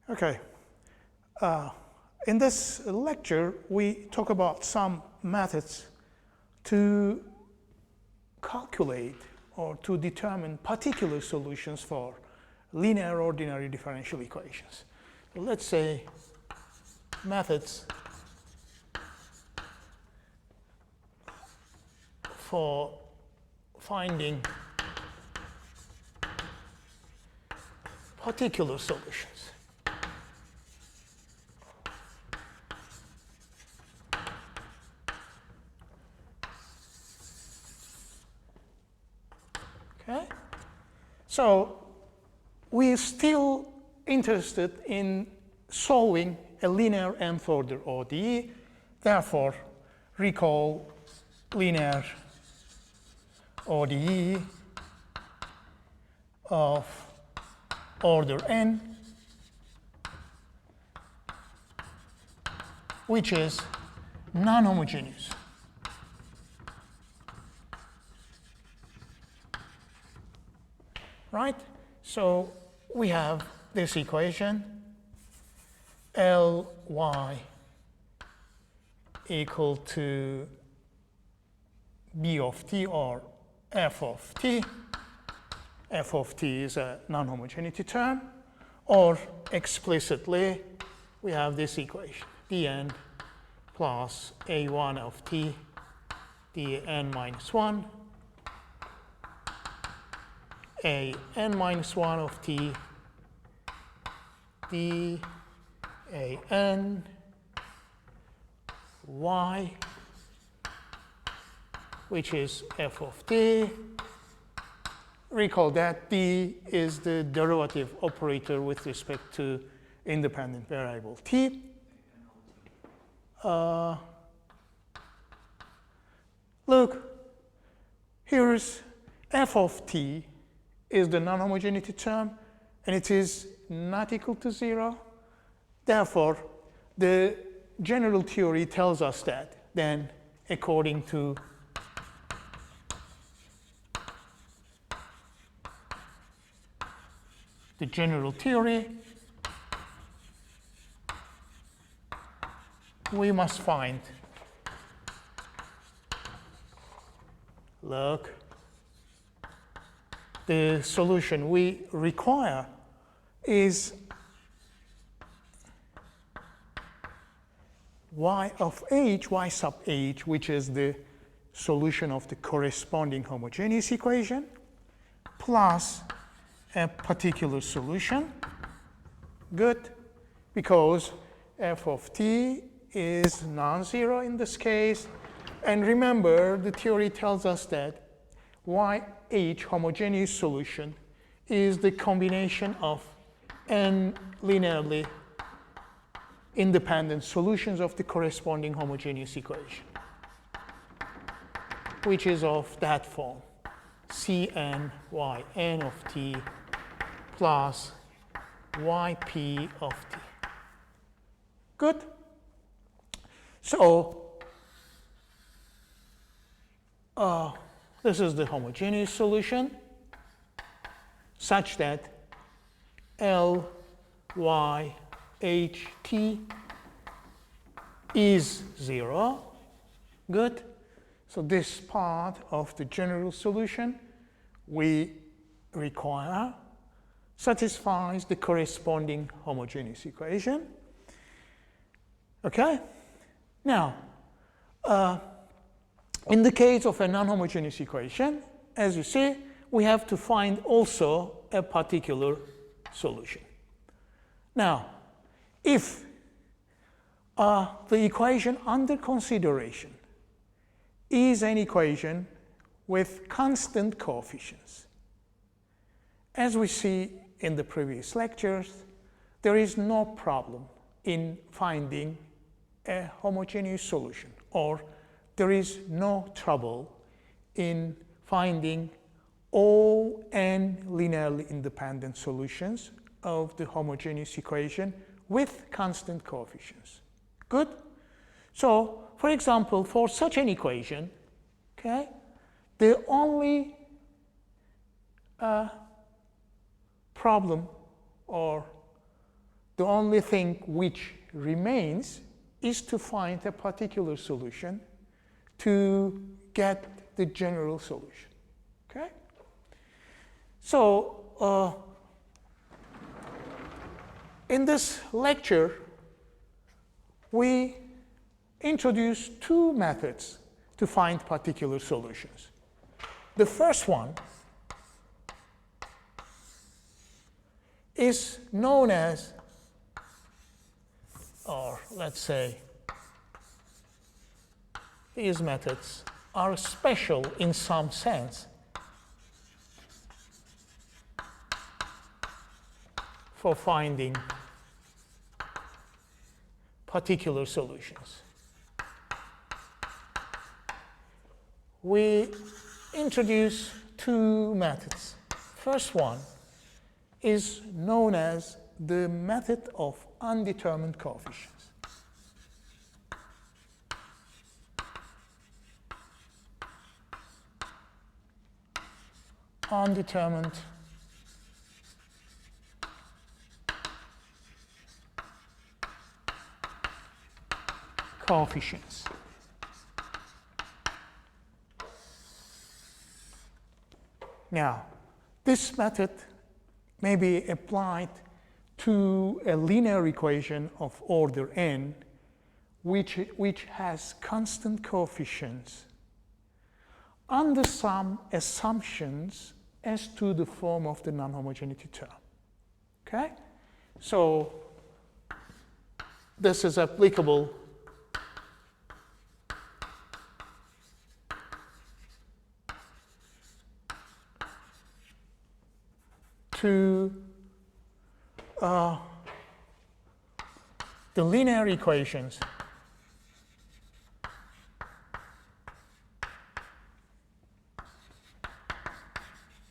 Okay. In this lecture, we talk about some methods to calculate or to determine particular solutions for linear ordinary differential equations. So let's say methods for finding particular solutions. Okay? So we're still interested in solving a linear nth order ODE. Therefore, recall linear ODE of order n, which is non-homogeneous. Right? So we have this equation, Ly equal to B of t or f of t. F of t is a non-homogeneity term, or explicitly, we have this equation, dn plus a1 of t dn minus 1, a n minus 1 of t d a n y, which is f of t. Recall that d is the derivative operator with respect to independent variable t. Look, here's f of t is the non-homogeneity term, and it is not equal to 0. Therefore, the general theory tells us that then, according to the general theory, we must find, look, the solution we require is y of h, y sub h, which is the solution of the corresponding homogeneous equation, plus a particular solution. Good, because f of t is non-zero in this case. And remember, the theory tells us that YH homogeneous solution is the combination of n linearly independent solutions of the corresponding homogeneous equation, which is of that form, Cn yn of t plus yp of t. Good? So this is the homogeneous solution such that L, Y, H, T is 0. Good? So this part of the general solution we require satisfies the corresponding homogeneous equation. Okay? Now, in the case of a non-homogeneous equation, as you see, we have to find also a particular solution. Now, if the equation under consideration is an equation with constant coefficients, as we see in the previous lectures, there is no problem in finding a homogeneous solution, or there is no trouble in finding all n linearly independent solutions of the homogeneous equation with constant coefficients. Good? So, for example, for such an equation, okay, the only problem or the only thing which remains is to find a particular solution to get the general solution. Okay? So, in this lecture, we introduce two methods to find particular solutions. The first one is known as, or let's say, these methods are special in some sense for finding particular solutions. We introduce two methods. First one is known as the method of undetermined coefficients. Undetermined coefficients. Now, this method may be applied to a linear equation of order n, which has constant coefficients under some assumptions as to the form of the non-homogeneity term. Okay? So this is applicable to the linear equations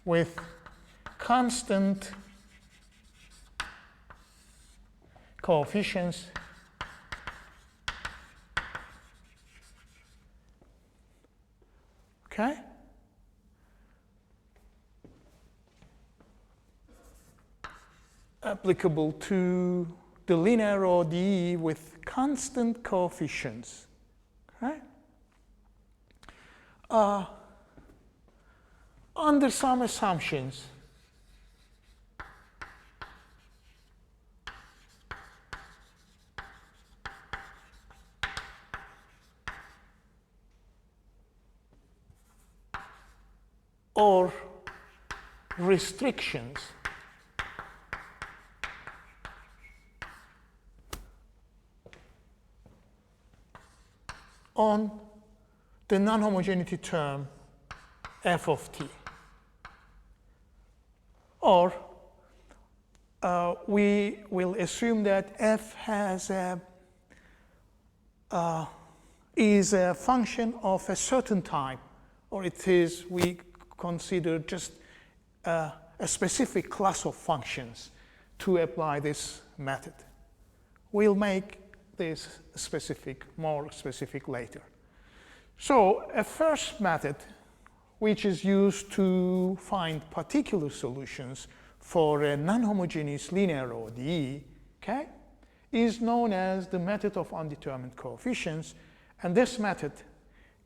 with constant coefficients okay? Applicable to the linear ODE with constant coefficients. Okay? Under some assumptions, or restrictions on the non-homogeneity term f of t. Or we will assume that f has is a function of a certain type, or it is, we consider just a specific class of functions to apply this method. We'll make this more specific later. So a first method, which is used to find particular solutions for a non-homogeneous linear ODE, okay, is known as the method of undetermined coefficients. And this method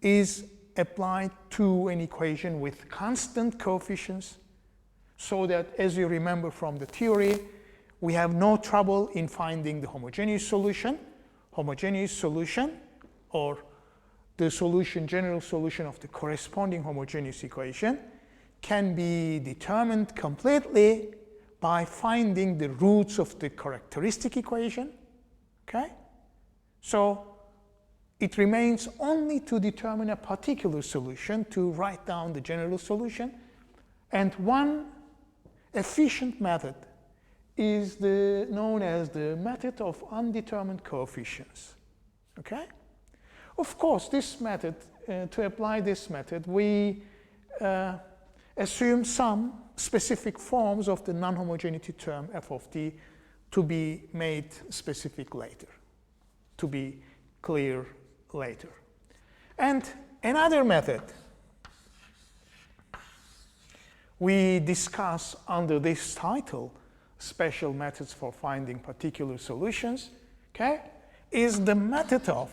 is applied to an equation with constant coefficients, so that, as you remember from the theory, we have no trouble in finding the homogeneous solution. Homogeneous solution, or the solution, general solution of the corresponding homogeneous equation, can be determined completely by finding the roots of the characteristic equation. Okay? So it remains only to determine a particular solution to write down the general solution. And one efficient method is known as the method of undetermined coefficients. Okay? Of course, this method, to apply this method, we assume some specific forms of the non-homogeneity term f of t to be made specific later, to be clear later. And another method we discuss under this title, special methods for finding particular solutions, okay, is the method of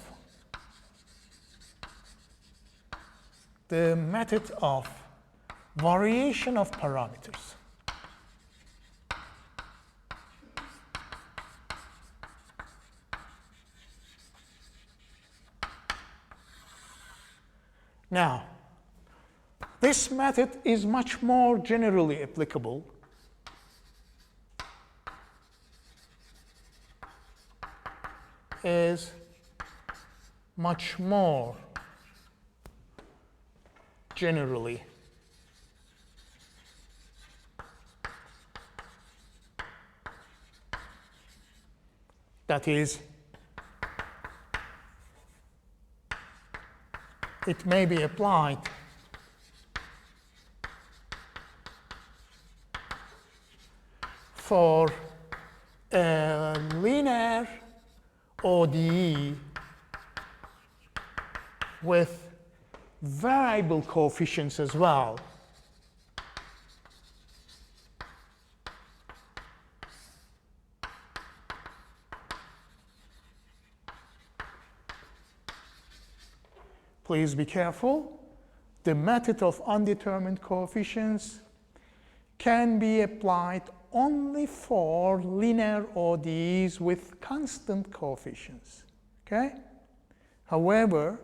variation of parameters. Now, this method is much more generally applicable is much more generally that is, it may be applied for a linear ODE with variable coefficients as well. Please be careful. The method of undetermined coefficients can be applied only for linear ODEs with constant coefficients. Okay? However,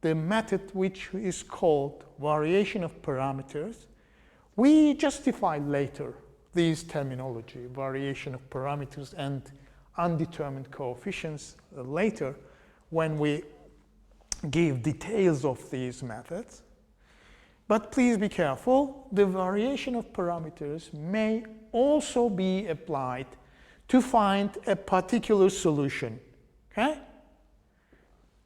the method which is called variation of parameters, we justified later these terminology, variation of parameters and undetermined coefficients later when we give details of these methods. But please be careful, the variation of parameters may also be applied to find a particular solution, okay?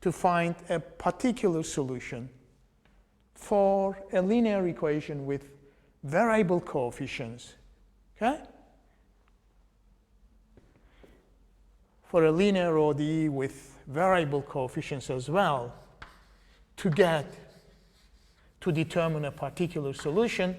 To find a particular solution for a linear equation with variable coefficients, okay? For a linear ODE with variable coefficients as well, to determine a particular solution,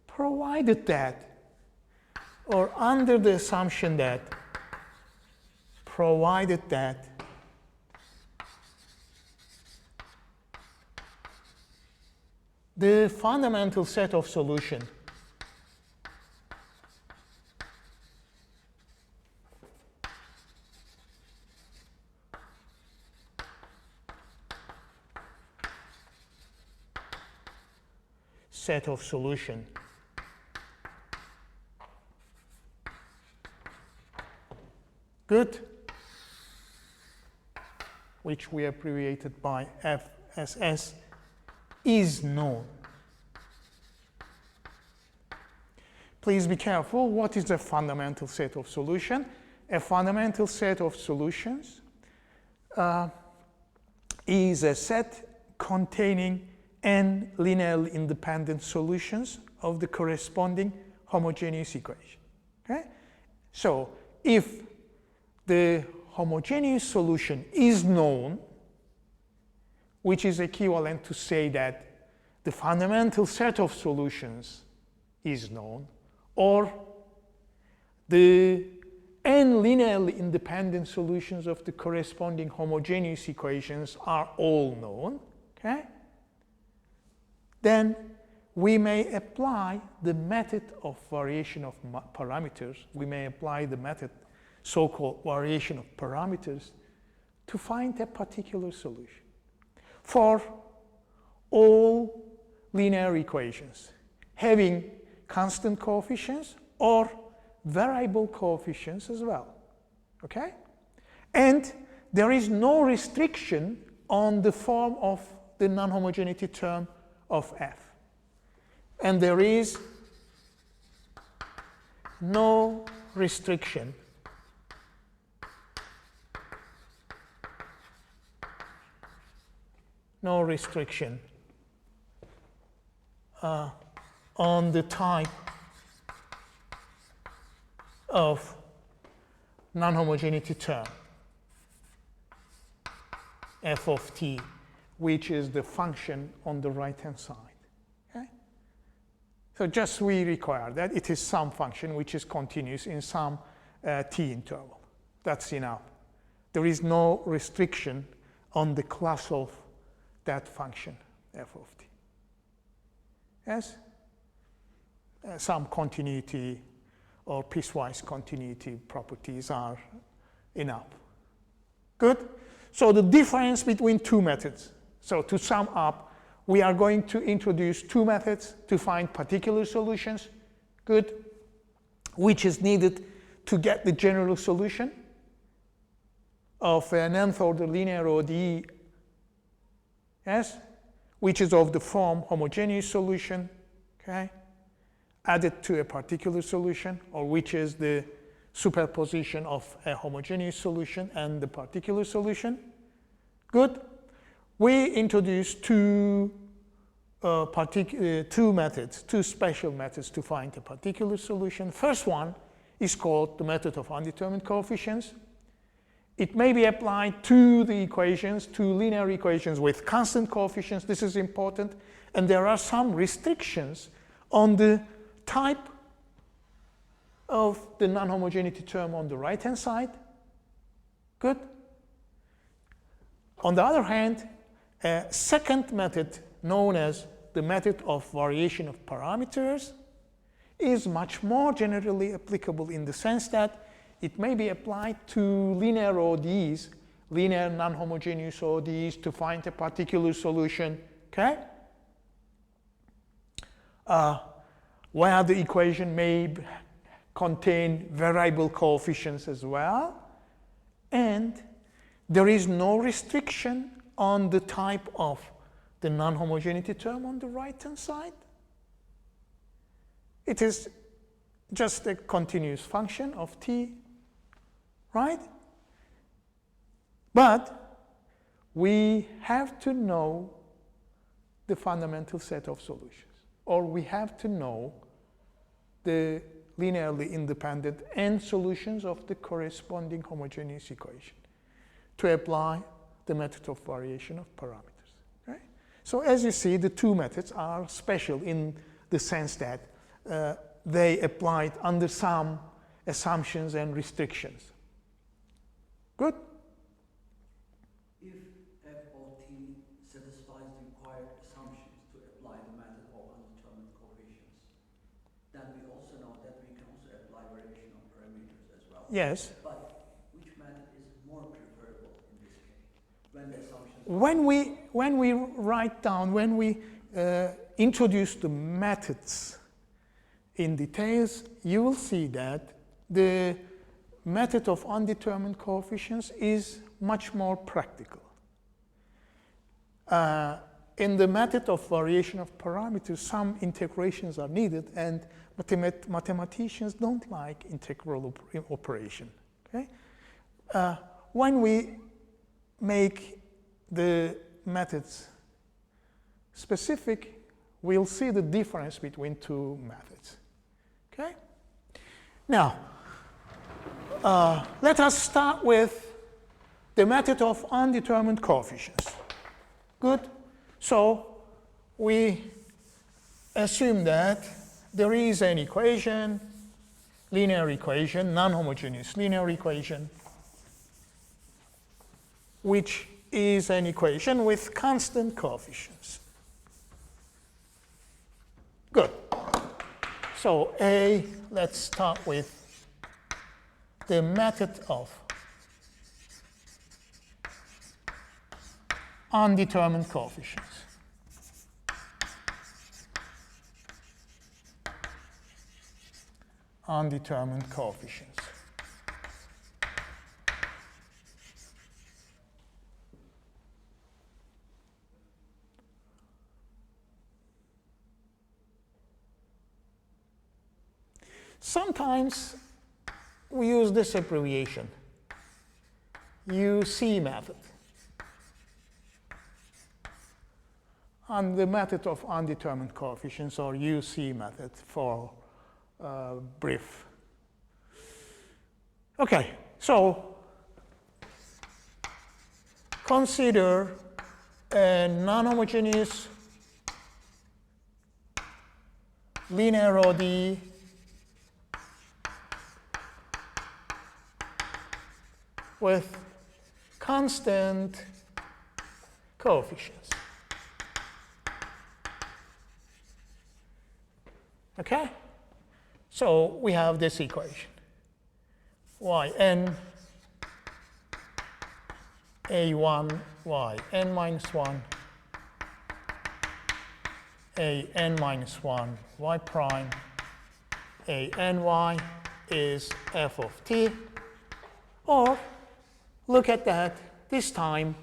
provided that, or under the assumption that, provided that the fundamental set of solution good, which we abbreviated by FSS, is known. Please be careful. What is a fundamental set of solutions? A fundamental set of solutions is a set containing n linearly independent solutions of the corresponding homogeneous equation. Okay? So if the homogeneous solution is known, which is equivalent to say that the fundamental set of solutions is known, or the n linearly independent solutions of the corresponding homogeneous equations are all known, okay? Then we may apply the method of variation of parameters. We may apply the method, so-called variation of parameters, to find a particular solution for all linear equations having constant coefficients or variable coefficients as well, okay? And there is no restriction on the form of the non-homogeneity term of f. And there is no restriction on the type of non-homogeneity term. f of t, which is the function on the right-hand side. Okay? So just we require that it is some function which is continuous in some t interval. That's enough. There is no restriction on the class of that function, f of t. Yes? Some continuity or piecewise continuity properties are enough. Good? So the difference between two methods. So to sum up, we are going to introduce two methods to find particular solutions. Good? Which is needed to get the general solution of an nth order linear ODE. Yes? Which is of the form homogeneous solution. Okay? Added to a particular solution, or which is the superposition of a homogeneous solution and the particular solution. Good. We introduced two methods, two special methods to find a particular solution. First one is called the method of undetermined coefficients. It may be applied to the equations, to linear equations with constant coefficients. This is important. And there are some restrictions on the type of the non-homogeneity term on the right-hand side. Good. On the other hand, a second method known as the method of variation of parameters is much more generally applicable in the sense that it may be applied to linear ODEs, linear non-homogeneous ODEs, to find a particular solution. Okay? Where the equation may contain variable coefficients as well, and there is no restriction on the type of the non-homogeneity term on the right-hand side. It is just a continuous function of t, right? But we have to know the fundamental set of solutions, or we have to know the linearly independent n solutions of the corresponding homogeneous equation to apply the method of variation of parameters. Okay? So as you see, the two methods are special in the sense that they applied under some assumptions and restrictions. Good? If f of t satisfies the required assumptions to apply the method of undetermined coefficients, then we also know that we can also apply variation of parameters as well. Yes. But which method is more preferable in this case? When the assumptions when we write down, when we introduce the methods in details, you will see that the method of undetermined coefficients is much more practical. In the method of variation of parameters, some integrations are needed, and mathematicians don't like integral operation. Okay? When we make the methods specific, we'll see the difference between two methods. Okay? Now, let us start with the method of undetermined coefficients. Good? So we assume that there is an equation, linear equation, non-homogeneous linear equation, which is an equation with constant coefficients. Good. So let's start with the method of undetermined coefficients. Undetermined coefficients. Sometimes we use this abbreviation, UC method, and the method of undetermined coefficients, or UC method for brief. Okay, so consider a non-homogeneous linear ODE with constant coefficients. Okay? So we have this equation. Yn a1 yn minus 1 a n minus 1 y prime a n y is f of t. Or look at that. This time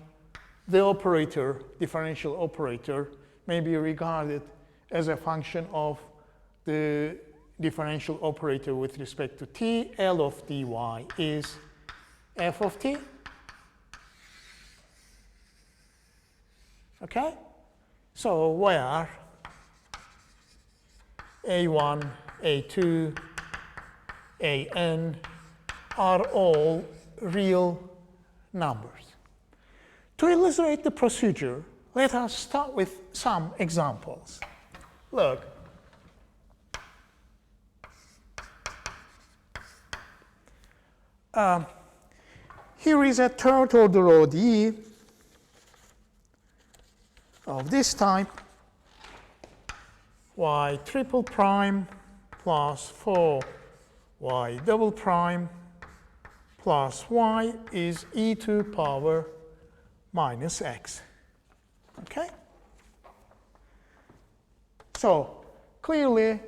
the operator, differential operator, may be regarded as a function of the differential operator with respect to t. L of dy is f of t. Okay? So where a1, a2, an are all real numbers. To illustrate the procedure, let us start with some examples. Look. Here is a third order ODE of this type, y triple prime plus 4y double prime plus y is e to power minus x. Okay? So clearly,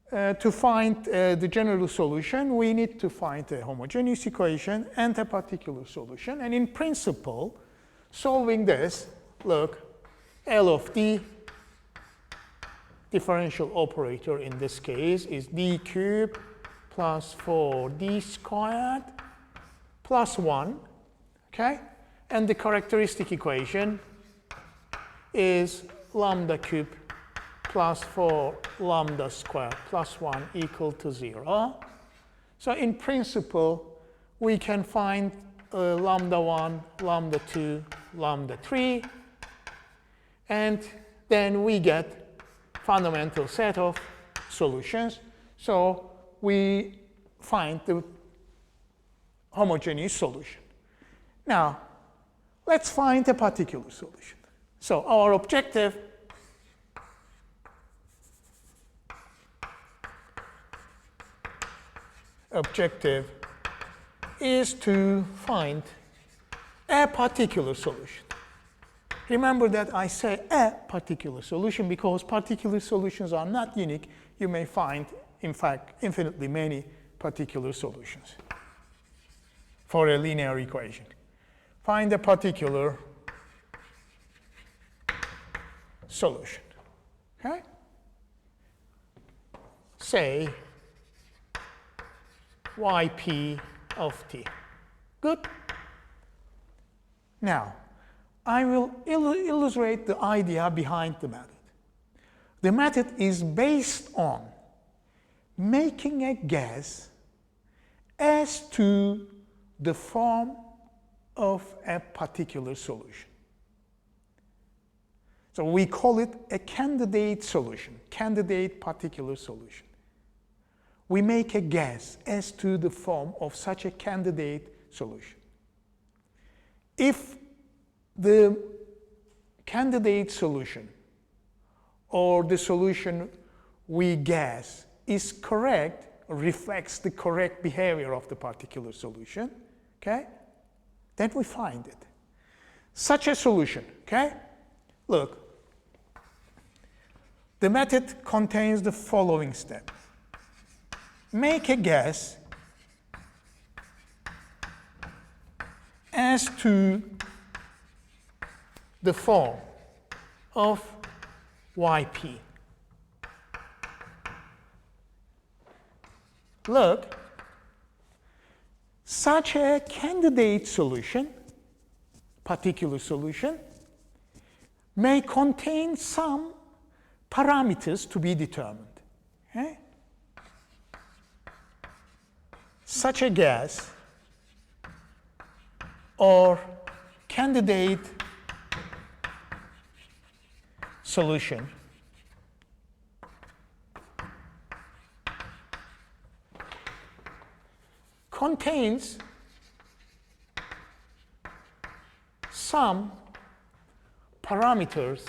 to find the general solution, we need to find a homogeneous equation and a particular solution. And in principle, solving this, look, L of d, differential operator in this case, is d cubed plus 4d squared plus 1. Okay? And the characteristic equation is lambda cubed plus 4 lambda squared plus 1 equal to 0. So in principle, we can find lambda 1, lambda 2, lambda 3, and then we get fundamental set of solutions. So we find the homogeneous solution. Now, let's find a particular solution. So our objective is to find a particular solution. Remember that I say a particular solution because particular solutions are not unique. You may find, in fact, infinitely many particular solutions for a linear equation. Find a particular solution. Okay? Say yp of t. Good? Now, I will illustrate the idea behind the method. The method is based on making a guess as to the form of a particular solution. So we call it a candidate solution, candidate particular solution. We make a guess as to the form of such a candidate solution. If the candidate solution or the solution we guess is correct, reflects the correct behavior of the particular solution, okay, then we find it. Such a solution, okay? Look, the method contains the following steps. Make a guess as to the form of yp. Look, such a candidate solution, particular solution, may contain some parameters to be determined. Okay? Such a guess or candidate solution contains some parameters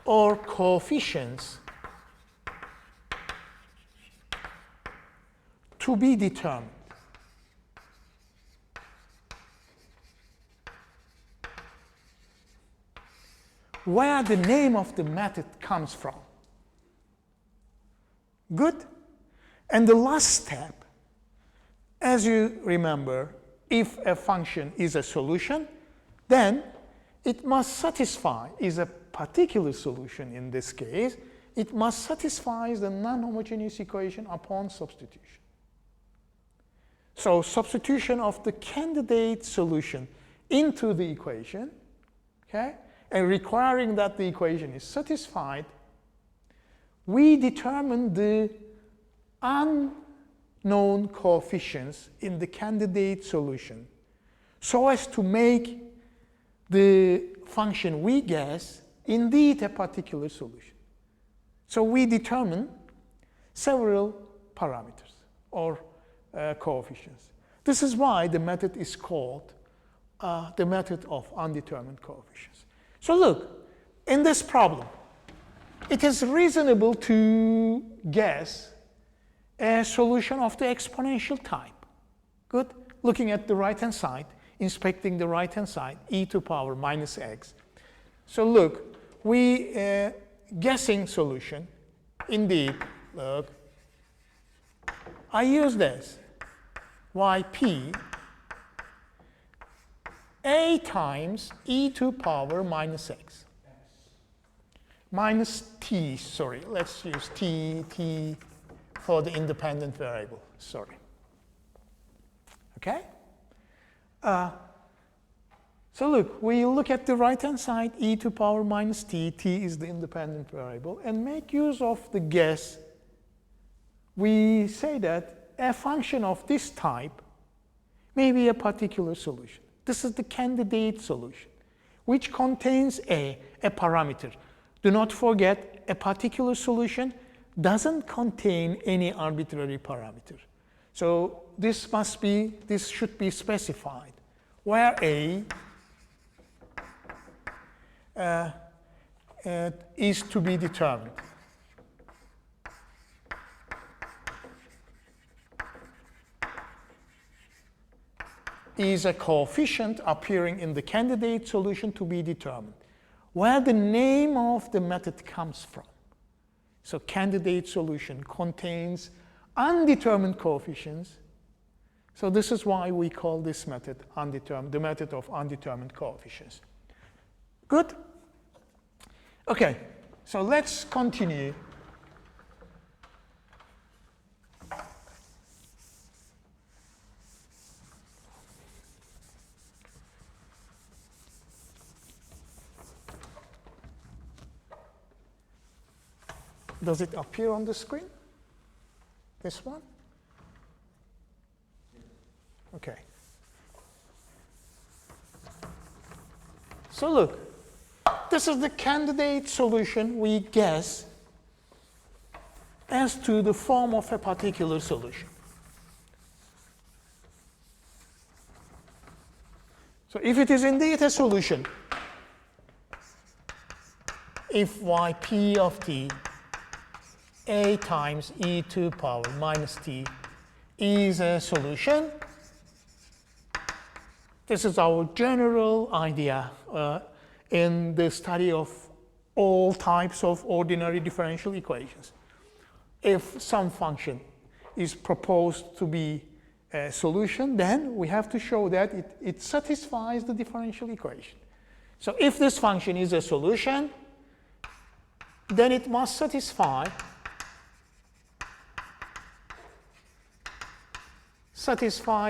or coefficients to be determined. Where the name of the method comes from. Good? And the last step, as you remember, if a function is a solution, then it must satisfy, is a particular solution in this case, it must satisfy the non-homogeneous equation upon substitution. So substitution of the candidate solution into the equation, okay, and requiring that the equation is satisfied, we determine the unknown coefficients in the candidate solution so as to make the function we guess indeed a particular solution. So we determine several parameters or coefficients. This is why the method is called the method of undetermined coefficients. So look, in this problem, it is reasonable to guess a solution of the exponential type. Good? Looking at the right-hand side, inspecting the right-hand side, e to power minus x. So look, we guessing solution, indeed, look, I use this, yp a times e to power minus x. Minus t, sorry, let's use t for the independent variable, sorry. Okay? So look, we look at the right-hand side, e to power minus t is the independent variable, and make use of the guess. We say that a function of this type may be a particular solution. This is the candidate solution, which contains a parameter. Do not forget, a particular solution doesn't contain any arbitrary parameter. So this should be specified, where a is to be determined. Is a coefficient appearing in the candidate solution to be determined, where the name of the method comes from. So candidate solution contains undetermined coefficients. So this is why we call this method undetermined, the method of undetermined coefficients. Good? Okay, so let's continue. Does it appear on the screen? This one? Okay. So look, this is the candidate solution we guess as to the form of a particular solution. So if it is indeed a solution, if yp of t a times e to power minus t is a solution, this is our general idea in the study of all types of ordinary differential equations. If some function is proposed to be a solution, then we have to show that it satisfies the differential equation. So if this function is a solution, then it must satisfy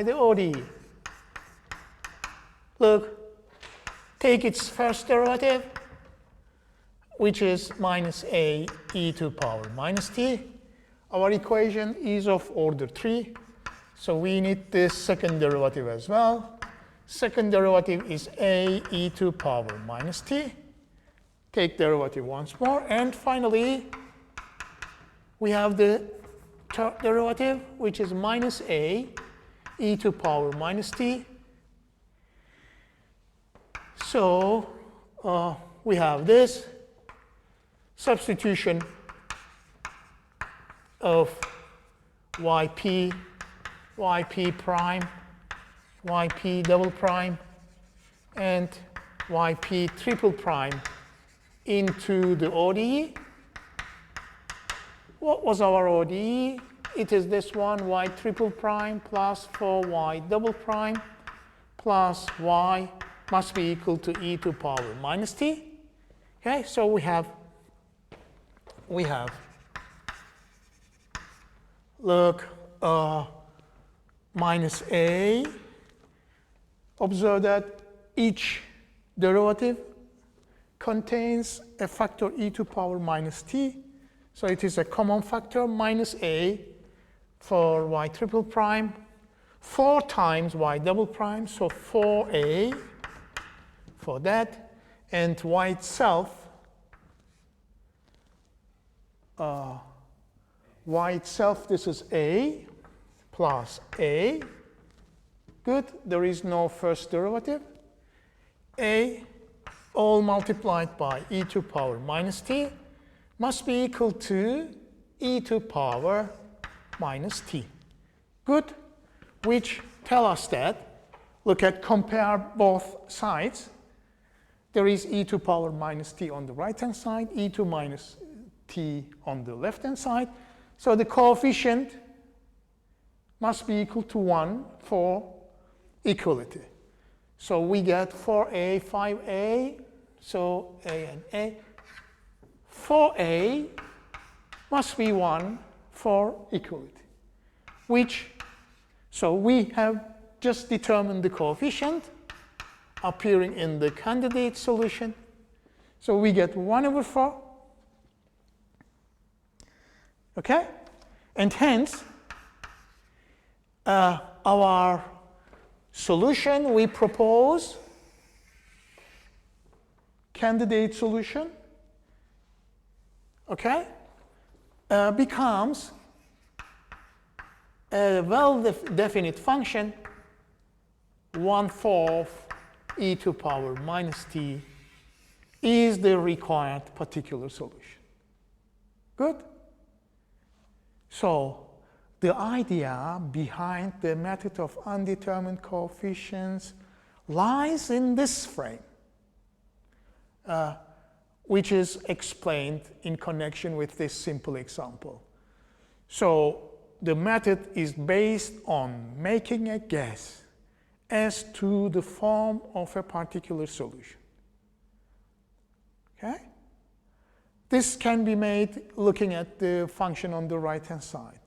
the ODE. Look, take its first derivative, which is minus a e to power minus t. Our equation is of order 3. So we need this second derivative as well. Second derivative is a e to power minus t. Take derivative once more. And finally, we have the third derivative, which is minus a e to power minus t. So we have this substitution of yp, yp prime, yp double prime, and yp triple prime into the ODE. What was our ODE? It is this one, y triple prime plus 4y double prime plus y must be equal to e to power minus t. Okay, so we have look, minus a. Observe that each derivative contains a factor e to power minus t. So it is a common factor, minus a for y triple prime, 4 times y double prime, so 4a for that, and y itself, this is a plus a. Good, there is no first derivative. A all multiplied by e to power minus t must be equal to e to power minus t. Good, which tell us that, look at compare both sides. There is e to power minus t on the right-hand side, e to minus t on the left-hand side. So the coefficient must be equal to 1 for equality. So we get 4a, 5a, so a and a. 4a must be 1 for equality, which, so we have just determined the coefficient appearing in the candidate solution. So we get 1 over 4. Okay? And hence, our solution we propose, candidate solution, okay, becomes a well-definite function 1/4 e to power minus t is the required particular solution. Good? So the idea behind the method of undetermined coefficients lies in this frame, which is explained in connection with this simple example. So the method is based on making a guess as to the form of a particular solution. Okay? This can be made looking at the function on the right-hand side.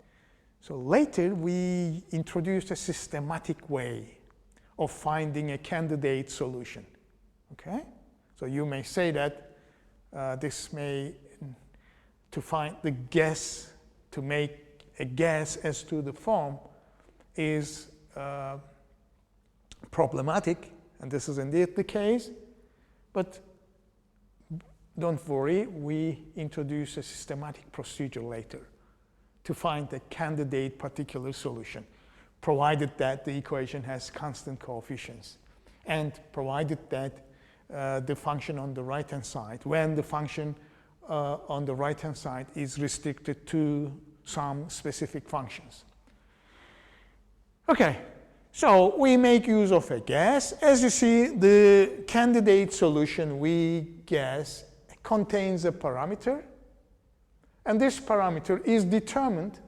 So later we introduced a systematic way of finding a candidate solution. Okay? So you may say that this may, to find the guess, to make a guess as to the form is problematic, and this is indeed the case, but don't worry, we introduce a systematic procedure later to find the candidate particular solution, provided that the equation has constant coefficients, and provided that the function on the right-hand side, when the function on the right-hand side is restricted to some specific functions. Okay, so we make use of a guess. As you see, the candidate solution we guess contains a parameter, and this parameter is determined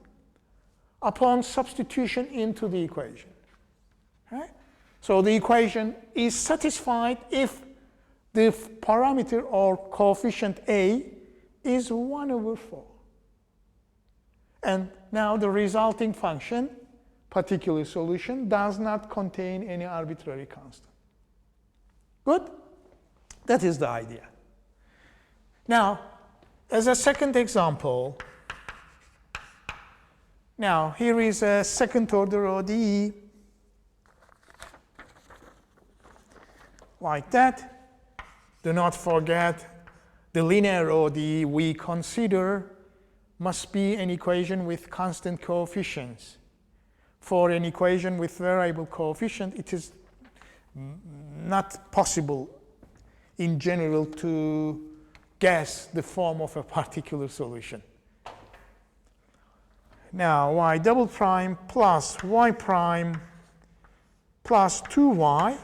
upon substitution into the equation. Okay? So the equation is satisfied if the parameter or coefficient a is 1 over 4. And now the resulting function, particular solution, does not contain any arbitrary constant. Good? That is the idea. Now, as a second example, Now, here is a second order ODE, like that. Do not forget the linear ODE we consider must be an equation with constant coefficients. For an equation with variable coefficient, it is not possible in general to guess the form of a particular solution. Now, y double prime plus y prime plus 2y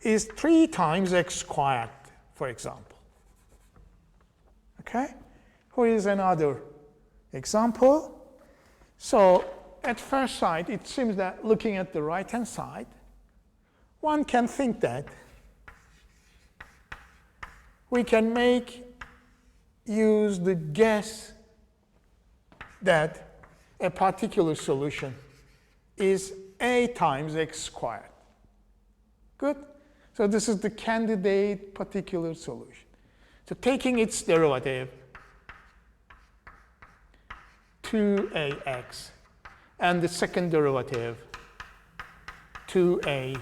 is 3 times x squared, for example. Okay? Here is another example. So, at first sight, it seems that looking at the right-hand side, one can think that we can use the guess that a particular solution is a times x squared. Good? So this is the candidate particular solution. So taking its derivative, 2ax, and the second derivative, 2a,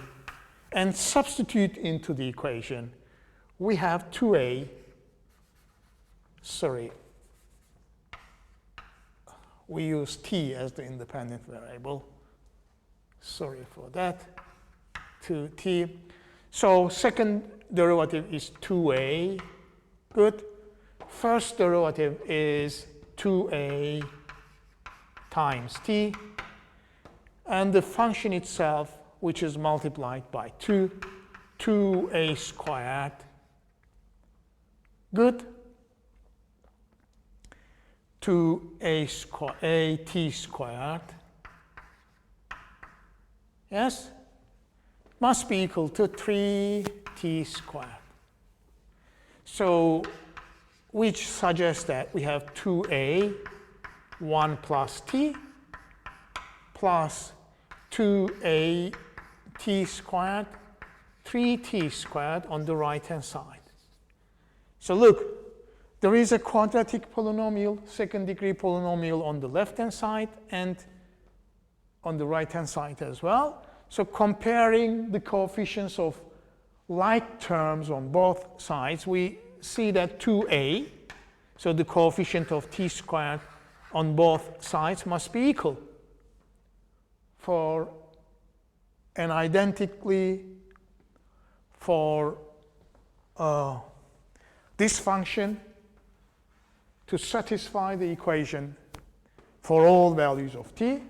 and substitute into the equation, we have 2a, we use t as the independent variable. Sorry for that. 2t. So second derivative is 2a. Good. First derivative is 2a times t. And the function itself, which is multiplied by 2, 2a squared. Good. 2at squared, yes, must be equal to 3t squared. So, which suggests that we have 2a, 1 plus t, plus 2at squared, 3t squared on the right-hand side. So look, there is a quadratic polynomial, second-degree polynomial on the left-hand side and on the right-hand side as well. So comparing the coefficients of like terms on both sides, we see that 2a, so the coefficient of t squared on both sides must be equal for an identically for this function to satisfy the equation for all values of t.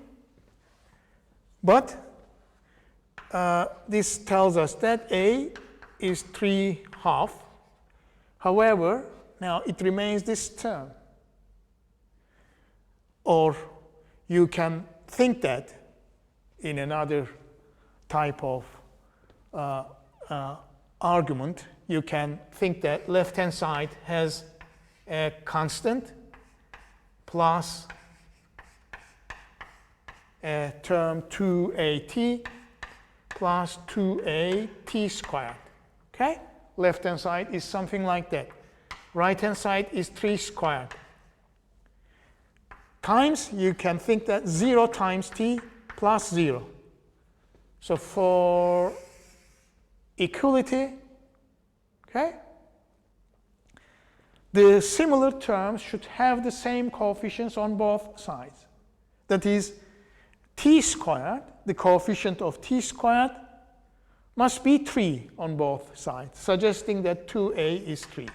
But this tells us that a is 3/2. However, now it remains this term. Or you can think that in another type of argument, you can think that left-hand side has a constant plus a term 2at plus 2at squared. Okay? Left-hand side is something like that. Right-hand side is 3 squared. Times, you can think that 0 times t plus 0. So for equality, okay, the similar terms should have the same coefficients on both sides. That is, t squared, the coefficient of t squared, must be 3 on both sides, suggesting that 2a is 3.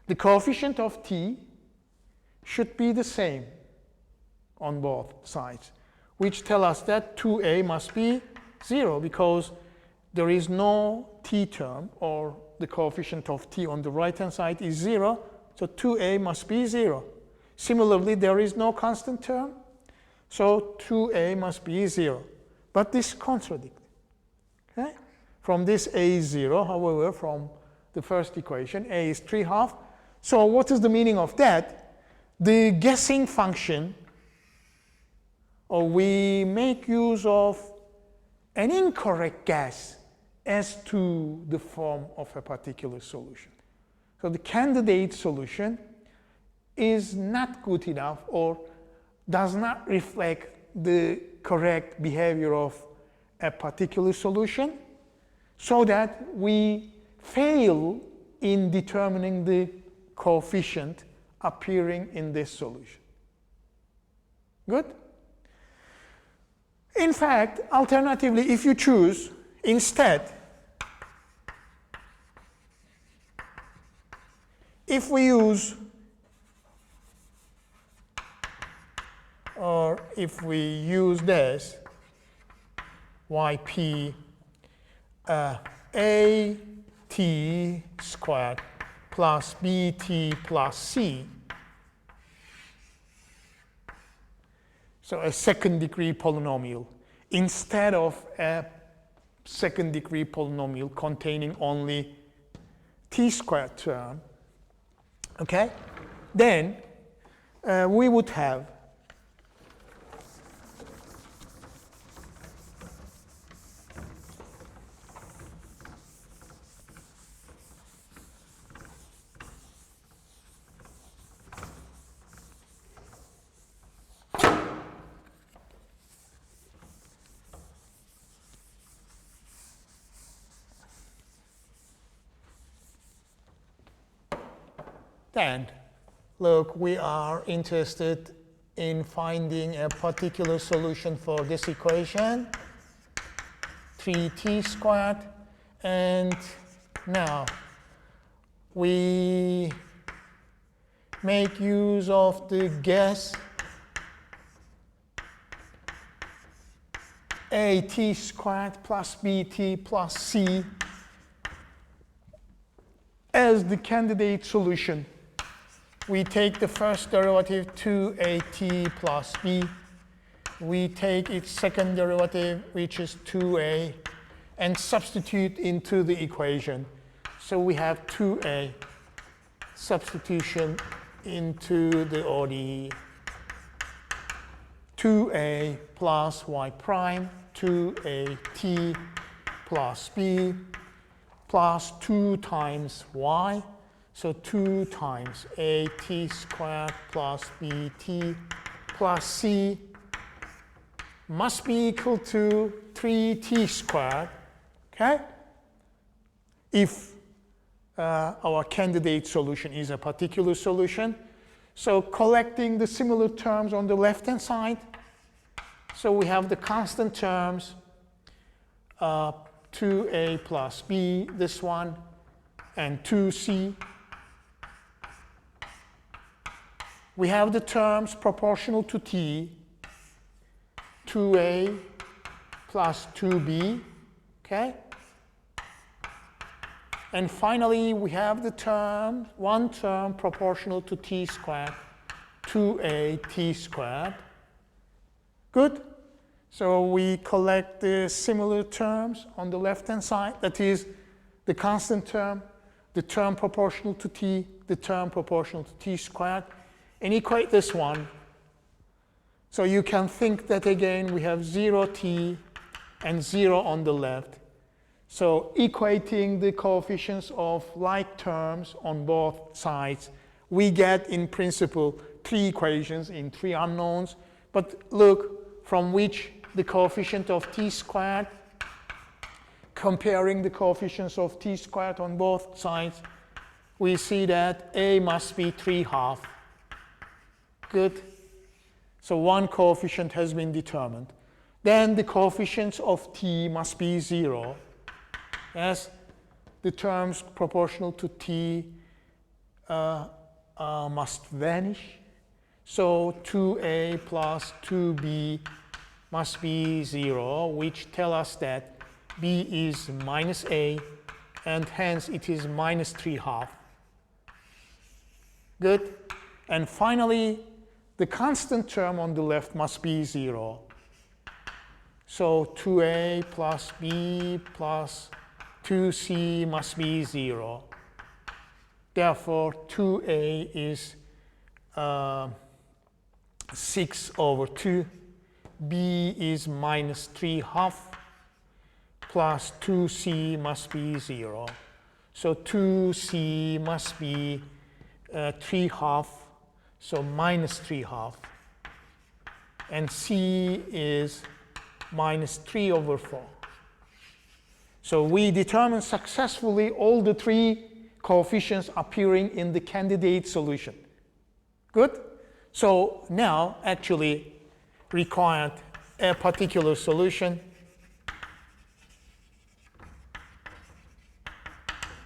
The coefficient of t should be the same on both sides, which tell us that 2a must be 0 because there is no t term, or the coefficient of t on the right-hand side is 0, so 2a must be 0. Similarly, there is no constant term, so 2a must be 0. But this contradicts. Okay? From this a is 0, however, from the first equation, a is 3/2. So what is the meaning of that? The guessing function, or we make use of an incorrect guess as to the form of a particular solution. So the candidate solution is not good enough, or does not reflect the correct behavior of a particular solution, so that we fail in determining the coefficient appearing in this solution. Good? In fact, alternatively, if you choose, instead, if we use, or if we use this, yp a t squared plus bt plus c, so a second degree polynomial, instead of a second degree polynomial containing only t squared term, okay, then we would have then, look, we are interested in finding a particular solution for this equation, 3t squared, and now we make use of the guess at squared plus bt plus c as the candidate solution. We take the first derivative 2at plus b. We take its second derivative, which is 2a, and substitute into the equation. So we have 2a, substitution into the ODE. 2a plus y prime, 2at plus b, plus 2 times y. So 2 times at squared plus bt plus c must be equal to 3t squared, okay? If our candidate solution is a particular solution. So collecting the similar terms on the left-hand side. So we have the constant terms, 2a plus b, this one, and 2c. We have the terms proportional to t, 2a plus 2b, okay? And finally, we have the term, one term proportional to t squared, 2a t squared. Good? So we collect the similar terms on the left-hand side, that is the constant term, the term proportional to t, the term proportional to t squared, and equate this one. So you can think that again we have 0t and 0 on the left. So equating the coefficients of like terms on both sides, we get in principle 3 equations in 3 unknowns. But look, from which the coefficient of t squared, comparing the coefficients of t squared on both sides, we see that a must be 3/2. Good. So one coefficient has been determined. Then the coefficients of t must be 0. Yes, the terms proportional to t must vanish. So 2a plus 2b must be 0, which tell us that b is minus a, and hence it is minus 3/2. Good. And finally, the constant term on the left must be 0. So 2a plus b plus 2c must be 0. Therefore, 2a is 6/2. b is minus 3/2 plus 2c must be 0. So 2c must be 3/2. So minus 3/2. and c is minus 3 over 4. So we determined successfully all the 3 coefficients appearing in the candidate solution. Good? So now actually required a particular solution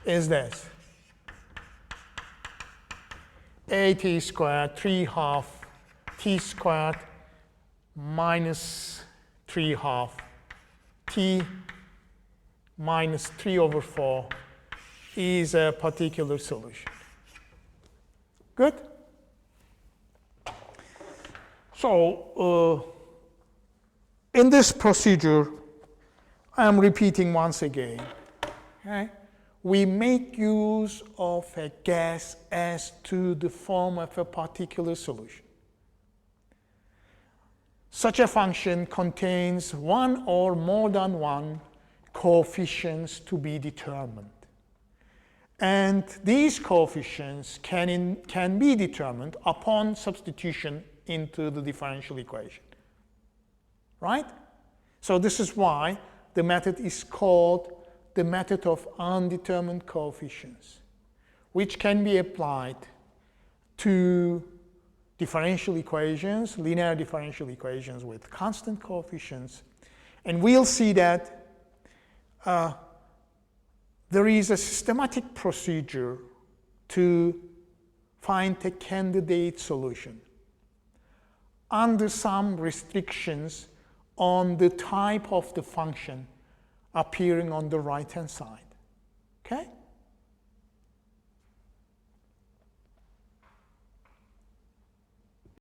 is this. at squared 3/2 t squared minus 3/2 t minus 3 over 4 is a particular solution. Good? So in this procedure, I'm repeating once again, okay? We make use of a guess as to the form of a particular solution. Such a function contains one or more than one coefficients to be determined. And these coefficients can be determined upon substitution into the differential equation. Right? So this is why the method is called the method of undetermined coefficients, which can be applied to differential equations, linear differential equations with constant coefficients. And we'll see that there is a systematic procedure to find a candidate solution under some restrictions on the type of the function appearing on the right-hand side. Okay?